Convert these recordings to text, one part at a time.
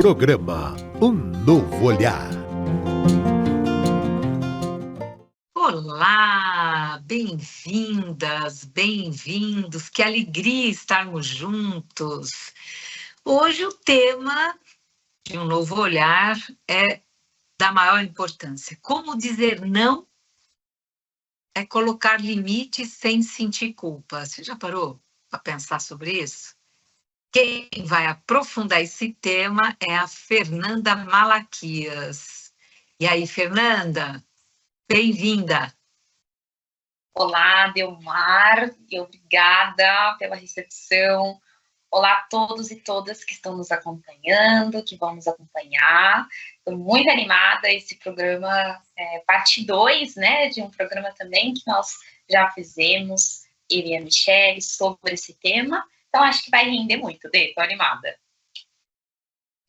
Programa Um Novo Olhar. Olá, bem-vindas, bem-vindos, que alegria estarmos juntos. Hoje o tema de Um Novo Olhar é da maior importância. Como dizer não é colocar limites sem sentir culpa. Você já parou para pensar sobre isso? Quem vai aprofundar esse tema é a Fernanda Malaquias. E aí, Fernanda, bem-vinda. Olá, Delmar, e obrigada pela recepção. Olá a todos e todas que estão nos acompanhando, que vão nos acompanhar. Estou muito animada, esse programa é parte 2, né, de um programa também que nós já fizemos, eu e a Michelle, sobre esse tema. Então, acho que vai render muito, Dê, estou animada.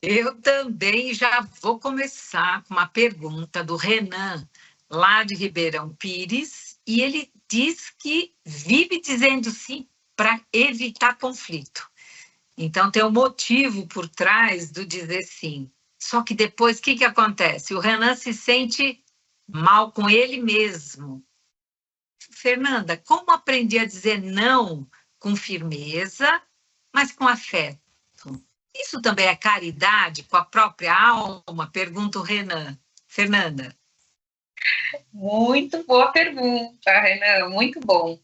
Eu também já vou começar com uma pergunta do Renan, lá de Ribeirão Pires, e ele diz que vive dizendo sim para evitar conflito. Então, tem um motivo por trás do dizer sim. Só que depois, o que acontece? O Renan se sente mal com ele mesmo. Fernanda, como aprender a dizer não com firmeza, mas com afeto? Isso também é caridade com a própria alma? Pergunta o Renan. Fernanda. Muito boa pergunta, Renan, muito bom.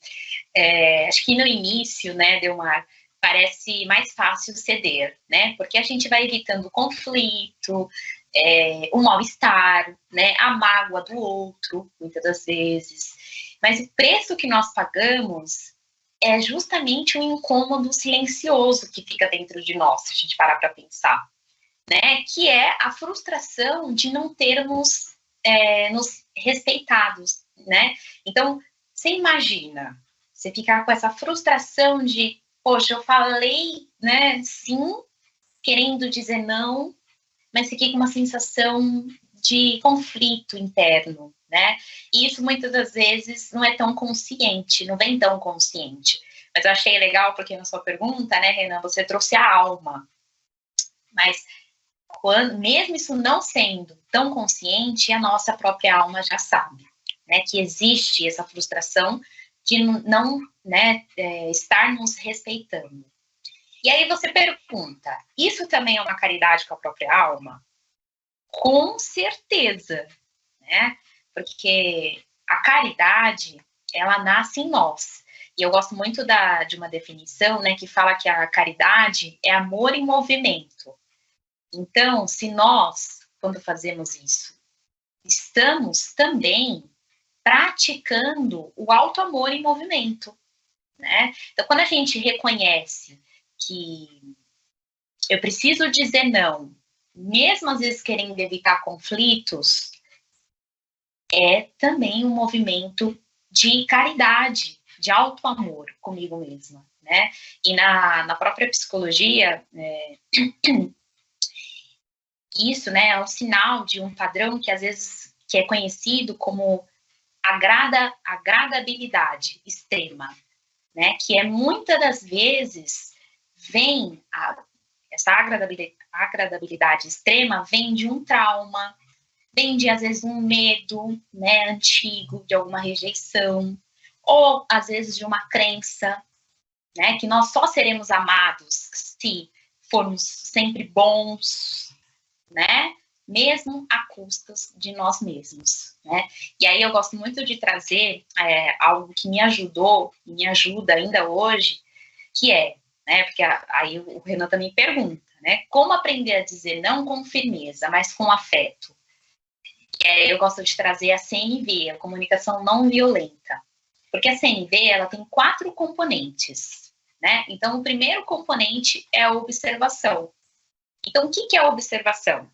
Acho que no início, né, Delmar, parece mais fácil ceder, né? Porque a gente vai evitando o conflito, o mal-estar, né? A mágoa do outro, muitas das vezes. Mas o preço que nós pagamos é justamente um incômodo silencioso que fica dentro de nós, se a gente parar para pensar, né? Que é a frustração de não termos nos respeitados, né? Então, você imagina, você ficar com essa frustração de, poxa, eu falei, né, sim, querendo dizer não, mas fiquei com uma sensação de conflito interno, né? E isso muitas das vezes não é tão consciente, não vem tão consciente. Mas eu achei legal porque na sua pergunta, né, Renan, você trouxe a alma. Mas mesmo isso não sendo tão consciente, a nossa própria alma já sabe, né, que existe essa frustração de não, né, estar nos respeitando. E aí você pergunta, isso também é uma caridade com a própria alma? Com certeza, né? Porque a caridade, ela nasce em nós. E eu gosto muito de uma definição, né, que fala que a caridade é amor em movimento. Então, se nós, quando fazemos isso, estamos também praticando o auto-amor em movimento, né? Então, quando a gente reconhece que eu preciso dizer não, mesmo às vezes querendo evitar conflitos, é também um movimento de caridade, de auto-amor comigo mesma, né? E na própria psicologia, isso, né, é um sinal de um padrão que às vezes que é conhecido como agradabilidade extrema, né, que é muitas das vezes essa agradabilidade extrema vem de um trauma, vem de às vezes um medo, né, antigo, de alguma rejeição, ou às vezes de uma crença, né, que nós só seremos amados se formos sempre bons, né? Mesmo a custas de nós mesmos, né? E aí eu gosto muito de trazer algo que me ajudou, e me ajuda ainda hoje, que né? Porque aí o Renan também pergunta, né? Como aprender a dizer não com firmeza, mas com afeto? Eu gosto de trazer a CNV, a comunicação não violenta, porque a CNV ela tem 4 componentes, né? Então o primeiro componente é a observação. Então o que é a observação?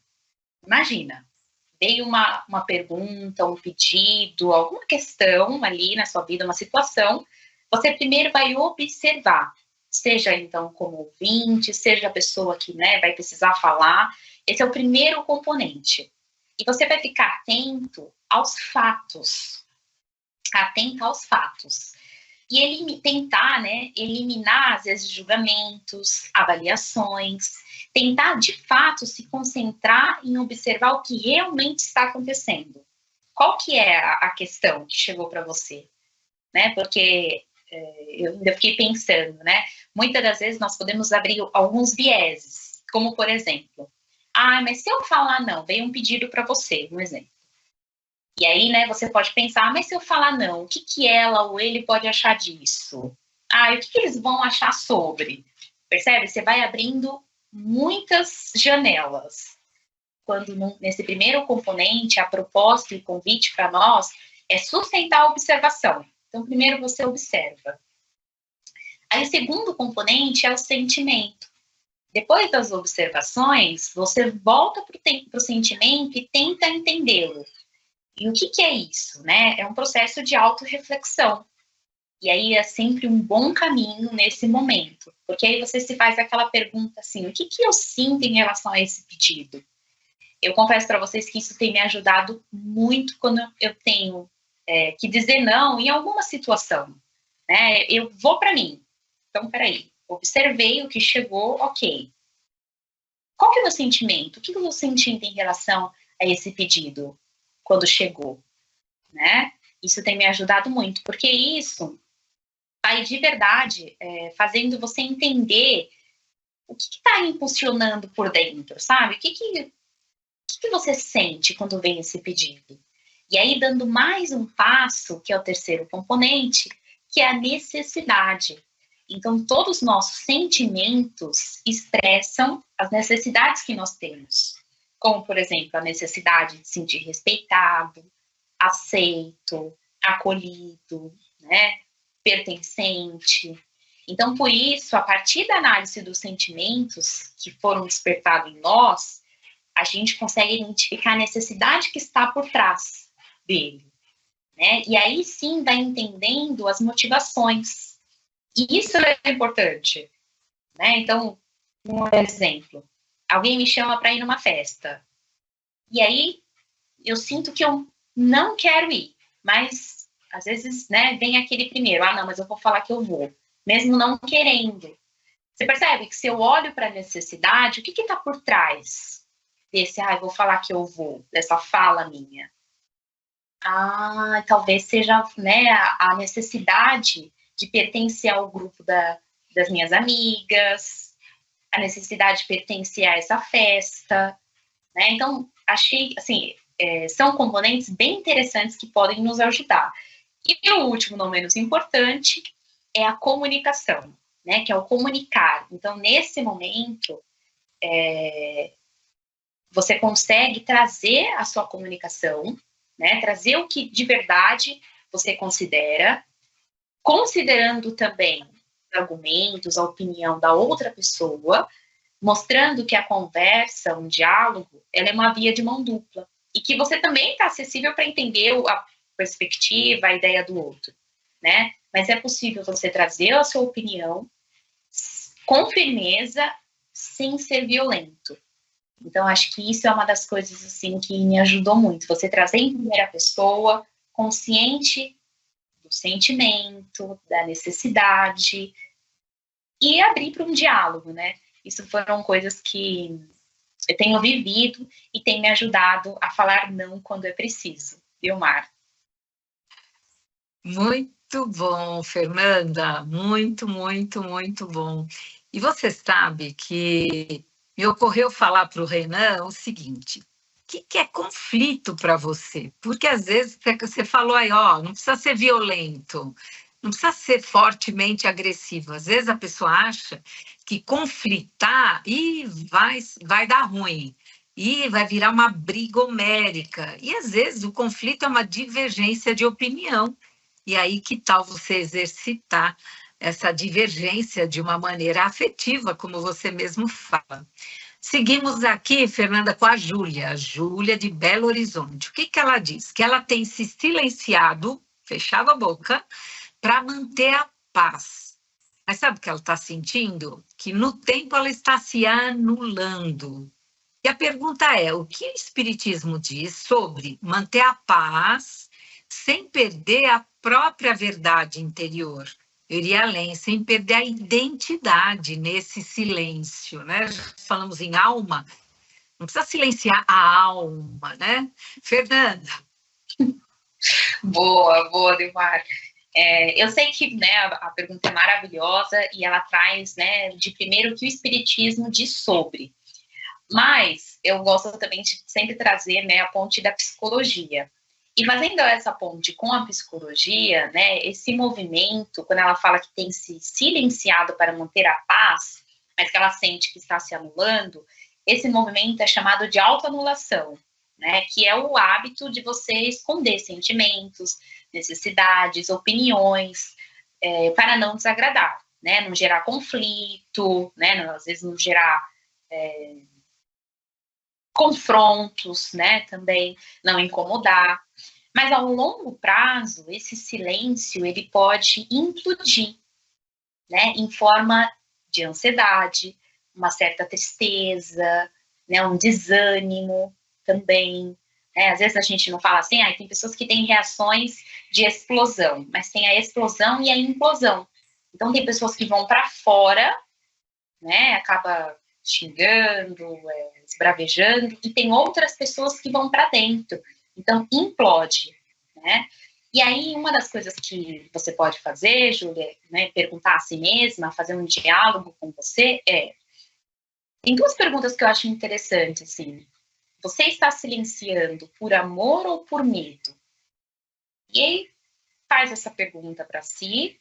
Imagina, veio uma pergunta, um pedido, alguma questão ali na sua vida, uma situação, você primeiro vai observar, seja então como ouvinte, seja a pessoa que, né, vai precisar falar, esse é o primeiro componente. E você vai ficar atento aos fatos, e tentar, né, eliminar, às vezes, julgamentos, avaliações, tentar, de fato, se concentrar em observar o que realmente está acontecendo. Qual que é a questão que chegou para você? Né? Porque eu ainda fiquei pensando, né? Muitas das vezes nós podemos abrir alguns vieses, como, por exemplo, mas se eu falar não, veio um pedido para você, um exemplo. E aí, né, você pode pensar, mas se eu falar não, o que ela ou ele pode achar disso? E o que eles vão achar sobre? Percebe? Você vai abrindo muitas janelas. Quando nesse primeiro componente, a proposta e o convite para nós é sustentar a observação. Então, primeiro você observa. Aí, o segundo componente é o sentimento. Depois das observações, você volta para o sentimento e tenta entendê-lo. E o que é isso, né? É um processo de autorreflexão. E aí é sempre um bom caminho nesse momento. Porque aí você se faz aquela pergunta assim, o que eu sinto em relação a esse pedido? Eu confesso para vocês que isso tem me ajudado muito quando eu tenho que dizer não em alguma situação. Né? Eu vou para mim. Então, peraí, observei o que chegou, ok. Qual que é o meu sentimento? O que eu estou sentindo em relação a esse pedido quando chegou? Né? Isso tem me ajudado muito, porque isso vai de verdade fazendo você entender o que está impulsionando por dentro, sabe? O que você sente quando vem esse pedido? E aí, dando mais um passo, que é o terceiro componente, que é a necessidade. Então, todos os nossos sentimentos expressam as necessidades que nós temos. Como, por exemplo, a necessidade de se sentir respeitado, aceito, acolhido, né? Pertencente. Então, por isso, a partir da análise dos sentimentos que foram despertados em nós, a gente consegue identificar a necessidade que está por trás dele, né? E aí sim vai entendendo as motivações. E isso é importante, né? Então, um exemplo, alguém me chama para ir numa festa. E aí eu sinto que eu não quero ir, mas às vezes, né, vem aquele primeiro, não, mas eu vou falar que eu vou, mesmo não querendo. Você percebe que se eu olho para a necessidade, o que está por trás desse, eu vou falar que eu vou, dessa fala minha? Talvez seja, né, a necessidade de pertencer ao grupo das minhas amigas, a necessidade de pertencer a essa festa, né? Então, achei, assim, são componentes bem interessantes que podem nos ajudar. E o último, não menos importante, é a comunicação, né? Que é o comunicar. Então, nesse momento, você consegue trazer a sua comunicação, né? Trazer o que de verdade você considera, considerando também os argumentos, a opinião da outra pessoa, mostrando que a conversa, um diálogo, ela é uma via de mão dupla. E que você também está acessível para entender a perspectiva, a ideia do outro, né? Mas é possível você trazer a sua opinião com firmeza, sem ser violento. Então, acho que isso é uma das coisas, assim, que me ajudou muito. Você trazer em primeira pessoa, consciente do sentimento, da necessidade, e abrir para um diálogo, né? Isso foram coisas que eu tenho vivido e tem me ajudado a falar não quando é preciso. Viu, Mar? Muito bom, Fernanda. Muito, muito, muito bom. E você sabe que me ocorreu falar para o Renan o seguinte: o que é conflito para você? Porque às vezes você falou aí, não precisa ser violento, não precisa ser fortemente agressivo. Às vezes a pessoa acha que conflitar vai dar ruim, e vai virar uma briga homérica. E às vezes o conflito é uma divergência de opinião. E aí, que tal você exercitar essa divergência de uma maneira afetiva, como você mesmo fala? Seguimos aqui, Fernanda, com a Júlia de Belo Horizonte. O que ela diz? Que ela tem se silenciado, fechado a boca, para manter a paz. Mas sabe o que ela está sentindo? Que no tempo ela está se anulando. E a pergunta é, o que o Espiritismo diz sobre manter a paz sem perder a própria verdade interior? eu iria além, sem perder a identidade nesse silêncio, né? Falamos em alma, não precisa silenciar a alma, né? Fernanda. Boa, Delmar. Eu sei que, né, a pergunta é maravilhosa e ela traz, né, de primeiro o que o Espiritismo diz sobre. Mas eu gosto também de sempre trazer, né, a ponte da psicologia. E fazendo essa ponte com a psicologia, né, esse movimento, quando ela fala que tem se silenciado para manter a paz, mas que ela sente que está se anulando, esse movimento é chamado de autoanulação, né, que é o hábito de você esconder sentimentos, necessidades, opiniões, para não desagradar, né, não gerar conflito, né, às vezes não gerar confrontos, né, também não incomodar. Mas ao longo prazo, esse silêncio ele pode implodir, né, em forma de ansiedade, uma certa tristeza, né, um desânimo também. Às vezes a gente não fala assim, tem pessoas que têm reações de explosão, mas tem a explosão e a implosão. Então tem pessoas que vão para fora, né, acaba xingando, esbravejando, e tem outras pessoas que vão para dentro, então implode, né? E aí, uma das coisas que você pode fazer, Júlia, né, perguntar a si mesma, fazer um diálogo com você, tem duas perguntas que eu acho interessantes, assim. Você está silenciando por amor ou por medo? E aí, faz essa pergunta para si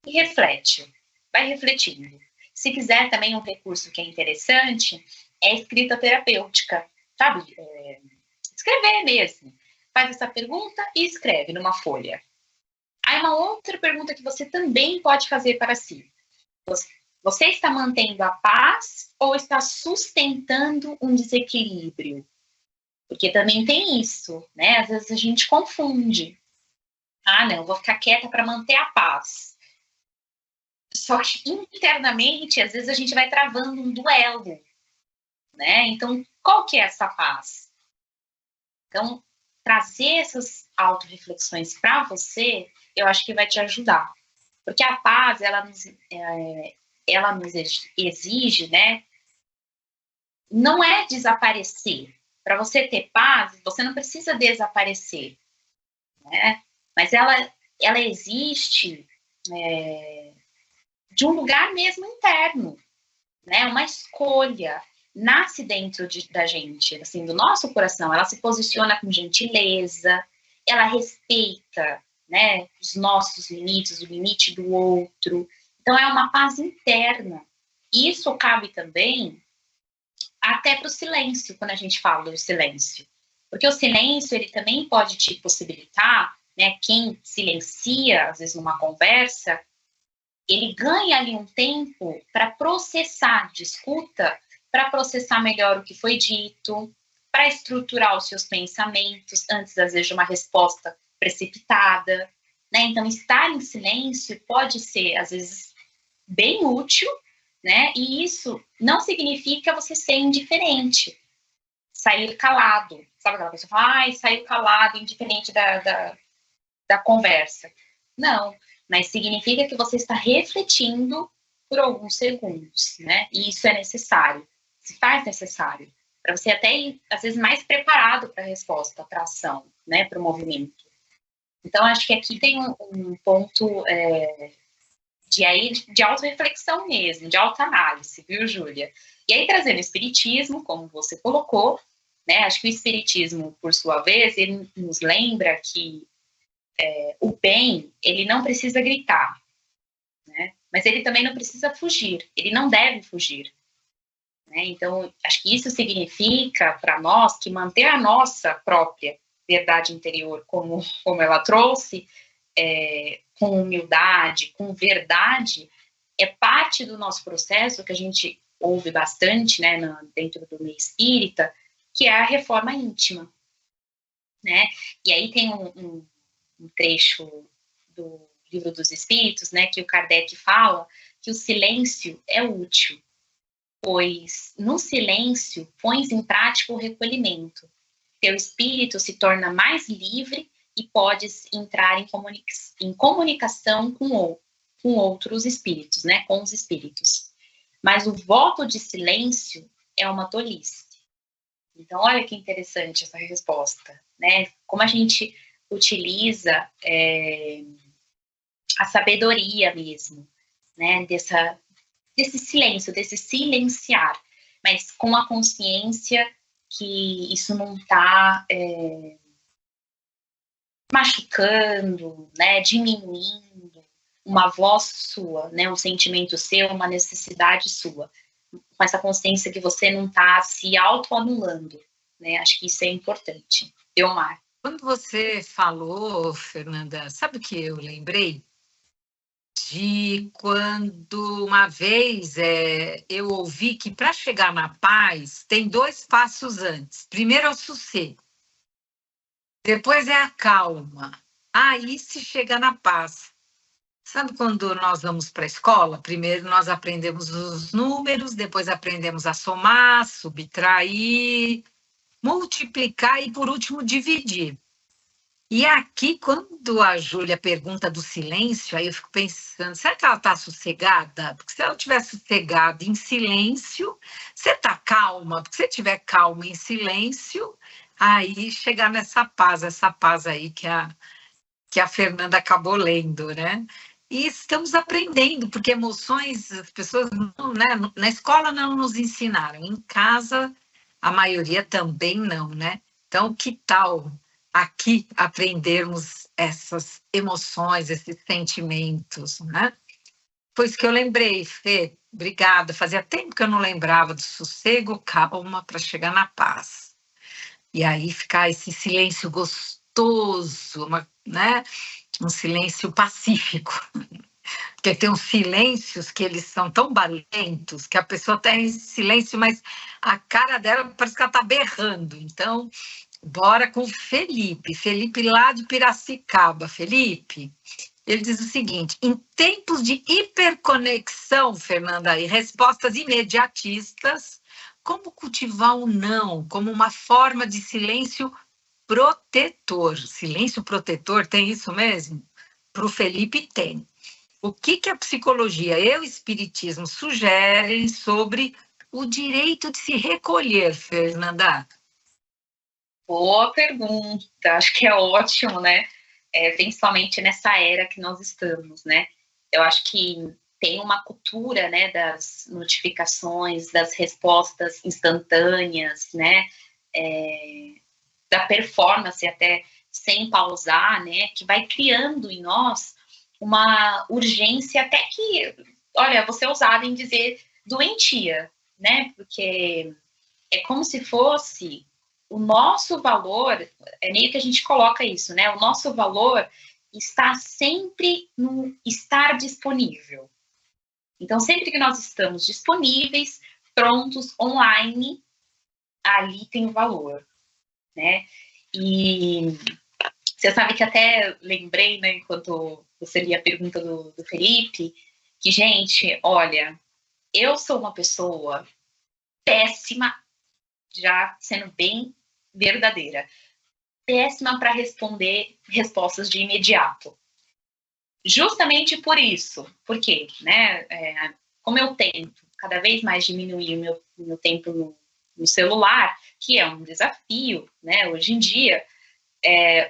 e reflete, vai refletindo. Se quiser também um recurso que é interessante, é a escrita terapêutica, sabe? Escrever mesmo. Faz essa pergunta e escreve numa folha. Aí uma outra pergunta que você também pode fazer para si. Você está mantendo a paz ou está sustentando um desequilíbrio? Porque também tem isso, né? Às vezes a gente confunde. Não, vou ficar quieta para manter a paz. Só que internamente, às vezes a gente vai travando um duelo, né? Então, qual que é essa paz? Então, trazer essas autorreflexões para você, eu acho que vai te ajudar. Porque a paz, ela nos exige, né? Não é desaparecer. Para você ter paz, você não precisa desaparecer, né? Mas ela existe de um lugar mesmo interno, né? Uma escolha nasce dentro da gente, assim, do nosso coração. Ela se posiciona com gentileza, ela respeita, né, os nossos limites, o limite do outro. Então é uma paz interna. E isso cabe também até para o silêncio, quando a gente fala do silêncio. Porque o silêncio, ele também pode te possibilitar, né, quem silencia, às vezes numa conversa, ele ganha ali um tempo para processar, de escuta, para processar melhor o que foi dito, para estruturar os seus pensamentos, antes, às vezes, de uma resposta precipitada, né? Então, estar em silêncio pode ser, às vezes, bem útil, né? E isso não significa você ser indiferente, sair calado. Sabe aquela pessoa que fala, sair calado, indiferente da conversa. Não, mas significa que você está refletindo por alguns segundos, né? E isso é necessário, se faz necessário, para você até ir, às vezes, mais preparado para a resposta, para a ação, né? Para o movimento. Então, acho que aqui tem um ponto de autorreflexão mesmo, de autoanálise, viu, Júlia? E aí, trazendo o espiritismo, como você colocou, né? Acho que o espiritismo, por sua vez, ele nos lembra que o bem, ele não precisa gritar, né? Mas ele também não precisa fugir, ele não deve fugir, né? Então, acho que isso significa para nós que manter a nossa própria verdade interior, como ela trouxe, com humildade, com verdade, é parte do nosso processo que a gente ouve bastante, né, dentro do meio espírita, que é a reforma íntima, né? E aí tem um trecho do Livro dos Espíritos, né, que o Kardec fala que o silêncio é útil, pois no silêncio pões em prática o recolhimento. Teu espírito se torna mais livre e podes entrar em comunicação com o outro, com outros espíritos, né? Com os espíritos. Mas o voto de silêncio é uma tolice. Então, olha que interessante essa resposta, né? Como a gente utiliza a sabedoria mesmo, né? Desse silêncio, desse silenciar, mas com a consciência que isso não está machucando, né? Diminuindo uma voz sua, né? Um sentimento seu, uma necessidade sua. Com essa consciência que você não está se autoanulando, né? Acho que isso é importante. Elmar. Quando você falou, Fernanda, sabe o que eu lembrei? De quando uma vez eu ouvi que para chegar na paz tem 2 passos antes. Primeiro é o sossego, depois é a calma. Aí se chega na paz. Sabe quando nós vamos para a escola? Primeiro nós aprendemos os números, depois aprendemos a somar, subtrair, multiplicar e, por último, dividir. E aqui, quando a Júlia pergunta do silêncio, aí eu fico pensando, será que ela está sossegada? Porque se ela estiver sossegada em silêncio, você está calma, porque se você estiver calma em silêncio, aí chegar nessa paz, essa paz aí que a Fernanda acabou lendo, né? E estamos aprendendo, porque emoções, as pessoas, né, na escola não nos ensinaram, em casa a maioria também não, né? Então, que tal aqui aprendermos essas emoções, esses sentimentos, né? Foi isso que eu lembrei, Fê, obrigada. Fazia tempo que eu não lembrava do sossego, calma, para chegar na paz. E aí ficar esse silêncio gostoso, né? Um silêncio pacífico. Porque tem uns silêncios que eles são tão barulhentos que a pessoa está em silêncio, mas a cara dela parece que ela está berrando. Então, bora com o Felipe. Felipe lá de Piracicaba. Felipe, ele diz o seguinte: em tempos de hiperconexão, Fernanda, e respostas imediatistas, como cultivar o não como uma forma de silêncio protetor? Silêncio protetor, tem isso mesmo? Para o Felipe, tem. O que a psicologia e o espiritismo sugerem sobre o direito de se recolher, Fernanda? Boa pergunta, acho que é ótimo, né? Principalmente nessa era que nós estamos, né? Eu acho que tem uma cultura, né, das notificações, das respostas instantâneas, né? Da performance até sem pausar, né? Que vai criando em nós uma urgência até que, olha, vou ser ousada em dizer doentia, né? Porque é como se fosse o nosso valor, é meio que a gente coloca isso, né? O nosso valor está sempre no estar disponível. Então, sempre que nós estamos disponíveis, prontos, online, ali tem o valor, né? E você sabe que até lembrei, né, enquanto você lia a pergunta do Felipe, que, gente, olha, eu sou uma pessoa péssima, já sendo bem verdadeira, péssima para responder respostas de imediato. Justamente por isso, porque, né, como eu tento cada vez mais diminuir o meu tempo no celular, que é um desafio, né, hoje em dia,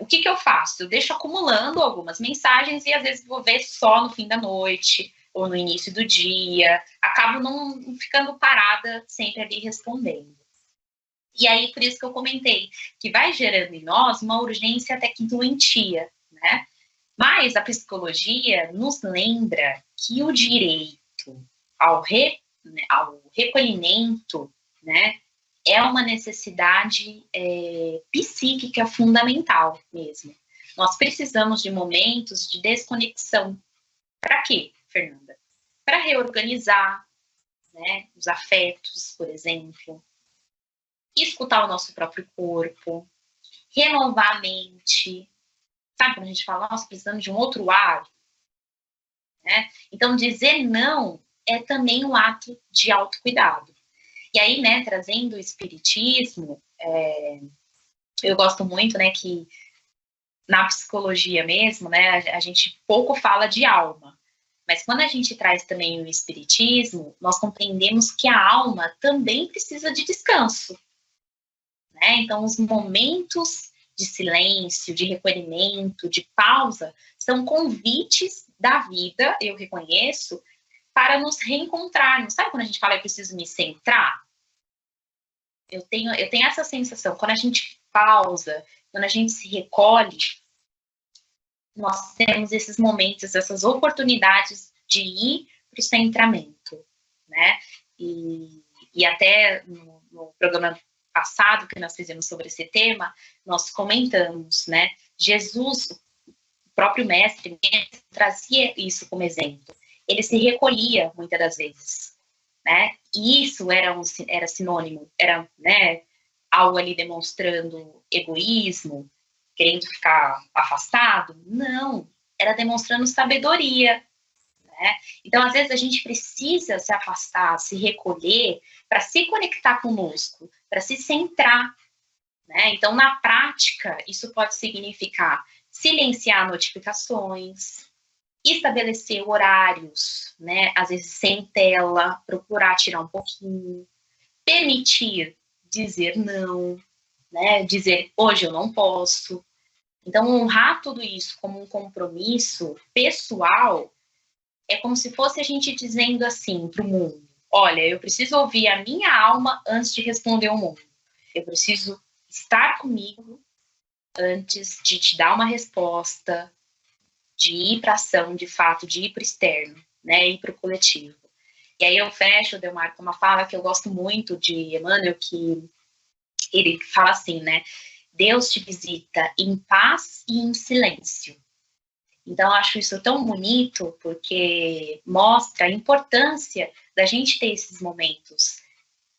o que eu faço? Eu deixo acumulando algumas mensagens e às vezes vou ver só no fim da noite ou no início do dia, acabo não ficando parada sempre ali respondendo. E aí, por isso que eu comentei, que vai gerando em nós uma urgência até que doentia, né? Mas a psicologia nos lembra que o direito ao recolhimento, né, é uma necessidade psíquica fundamental mesmo. Nós precisamos de momentos de desconexão. Para quê, Fernanda? Para reorganizar, né, os afetos, por exemplo, escutar o nosso próprio corpo, renovar a mente. Sabe quando a gente fala, nós precisamos de um outro ar? Né? Então, dizer não é também um ato de autocuidado. E aí, né, trazendo o espiritismo, eu gosto muito, né, que na psicologia mesmo, né, a gente pouco fala de alma. Mas quando a gente traz também o espiritismo, nós compreendemos que a alma também precisa de descanso, né? Então, os momentos de silêncio, de recolhimento, de pausa, são convites da vida, eu reconheço, para nos reencontrarmos. Sabe quando a gente fala, eu preciso me centrar? Eu tenho essa sensação, quando a gente pausa, quando a gente se recolhe, nós temos esses momentos, essas oportunidades de ir para o centramento, né? E até no programa passado que nós fizemos sobre esse tema, nós comentamos, né? Jesus, o próprio mestre, trazia isso como exemplo. Ele se recolhia muitas das vezes, né? E isso era sinônimo, era, né, algo ali demonstrando egoísmo, querendo ficar afastado? Não, era demonstrando sabedoria, né? Então, às vezes, a gente precisa se afastar, se recolher, para se conectar conosco, para se centrar, né? Então, na prática, isso pode significar silenciar notificações, estabelecer horários, né? Às vezes, sem tela, procurar tirar um pouquinho, permitir dizer não, né? Dizer, hoje eu não posso. Então, honrar tudo isso como um compromisso pessoal é como se fosse a gente dizendo assim para o mundo: olha, eu preciso ouvir a minha alma antes de responder ao mundo. Eu preciso estar comigo antes de te dar uma resposta, de ir para a ação, de fato, de ir para o externo, né? Ir para o coletivo. E aí eu fecho, Delmar, com uma fala que eu gosto muito de Emmanuel, que ele fala assim, né? Deus te visita em paz e em silêncio. Então, eu acho isso tão bonito, porque mostra a importância da gente ter esses momentos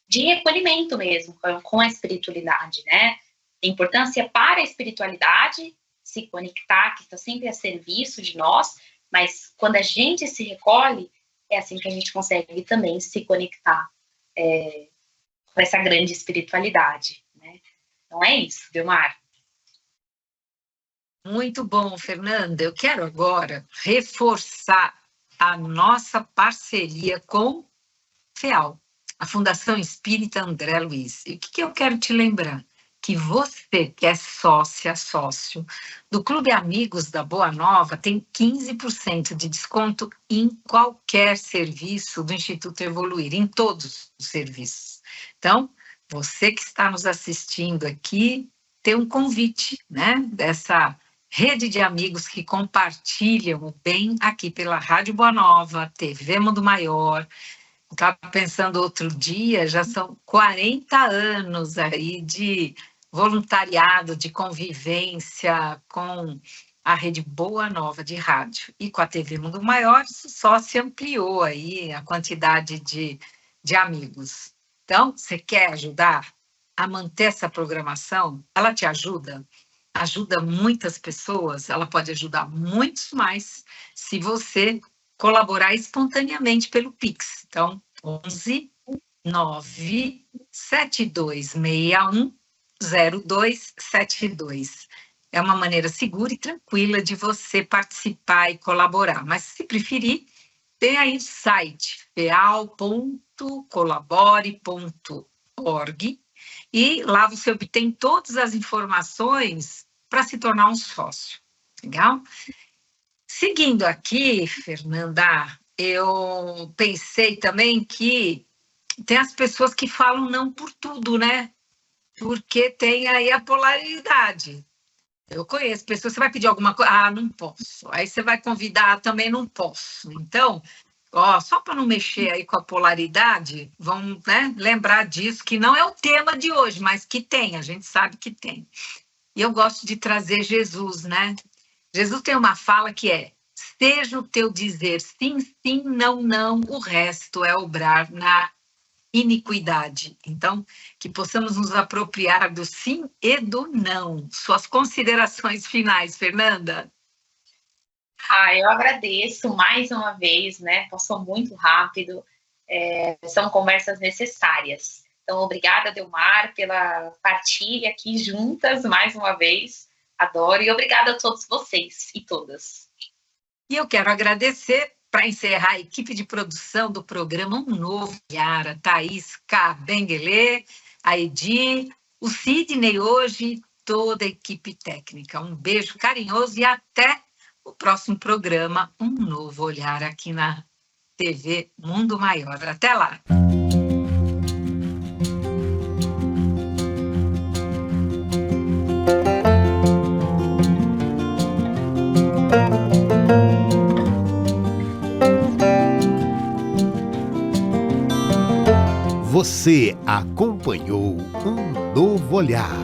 de recolhimento mesmo, com a espiritualidade, né? A importância para a espiritualidade se conectar, que está sempre a serviço de nós, mas quando a gente se recolhe, é assim que a gente consegue também se conectar com essa grande espiritualidade, né? Então é isso, Delmar. Muito bom, Fernanda. Eu quero agora reforçar a nossa parceria com FEAL, a Fundação Espírita André Luiz. E o que eu quero te lembrar? Que você, que é sócia, sócio do Clube Amigos da Boa Nova, tem 15% de desconto em qualquer serviço do Instituto Evoluir, em todos os serviços. Então, você que está nos assistindo aqui, tem um convite, né, dessa rede de amigos que compartilham o bem aqui pela Rádio Boa Nova, TV Mundo Maior. Estava pensando outro dia, já são 40 anos aí de voluntariado, de convivência com a Rede Boa Nova de rádio. E com a TV Mundo Maior, isso só se ampliou aí a quantidade de amigos. Então, você quer ajudar a manter essa programação? Ela te ajuda? Ajuda muitas pessoas, ela pode ajudar muitos mais se você colaborar espontaneamente pelo Pix. Então, 11 9 7261 0272. É uma maneira segura e tranquila de você participar e colaborar. Mas, se preferir, tem aí o site feal.colabore.org e lá você obtém todas as informações para se tornar um sócio. Legal? Seguindo aqui, Fernanda, eu pensei também que tem as pessoas que falam não por tudo, né? Porque tem aí a polaridade. Eu conheço pessoas, você vai pedir alguma coisa, ah, não posso. Aí você vai convidar, também não posso. Então, ó, só para não mexer aí com a polaridade, vamos, né, lembrar disso, que não é o tema de hoje, mas que tem, a gente sabe que tem. E eu gosto de trazer Jesus, né? Jesus tem uma fala que é: seja o teu dizer sim, sim, não, não, o resto é obrar na iniquidade. Então, que possamos nos apropriar do sim e do não. Suas considerações finais, Fernanda? Eu agradeço mais uma vez, né? Passou muito rápido, são conversas necessárias. Então, obrigada, Delmar, pela partilha aqui juntas, mais uma vez. Adoro, e obrigada a todos vocês e todas. E eu quero agradecer para encerrar, a equipe de produção do programa Um Novo Olhar, a Thaís K. Benguelê, a Edi, o Sidney hoje, toda a equipe técnica. Um beijo carinhoso e até o próximo programa Um Novo Olhar aqui na TV Mundo Maior. Até lá! Você acompanhou Um Novo Olhar.